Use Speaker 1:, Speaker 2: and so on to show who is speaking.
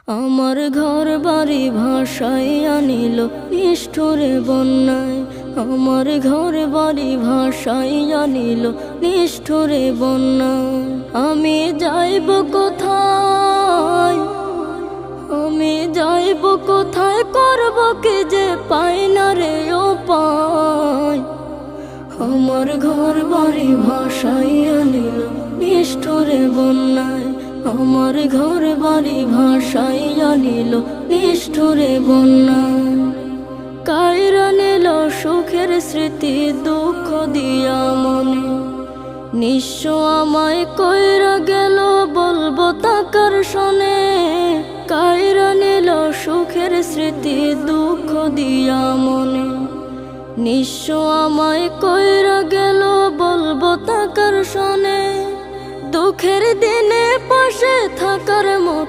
Speaker 1: আমার ঘর বাড়ি ভাসাইয়া নিল নিষ্ঠুরে বন্যায়। আমার ঘর বাড়ি ভাসাইয়া নিল নিষ্ঠুরে বন্যায়। আমি যাইব কোথায়, আমি যাইব কোথায়, করব কি যে পাই না রে উপায়। আমার ঘর বাড়ি ভাসাইয়া নিল নিষ্ঠুরে বন্যায়। আমার ঘর বাড়ি ভাসাইয়া নিল নিষ্ঠুরে বন্যায়। কাইরা নিল সুখের স্মৃতি দুঃখ দিয়া মনে। নিঃস্ব আমায় কইরা গেল বলবো তাকার শোনে। কাইরা নিল সুখের স্মৃতি দুঃখ দিয়া মনে। নিঃস্ব আমায় কইরা গেল বলবো তাকার শোনে। দুঃখের দিনে পাশে থাকার মতো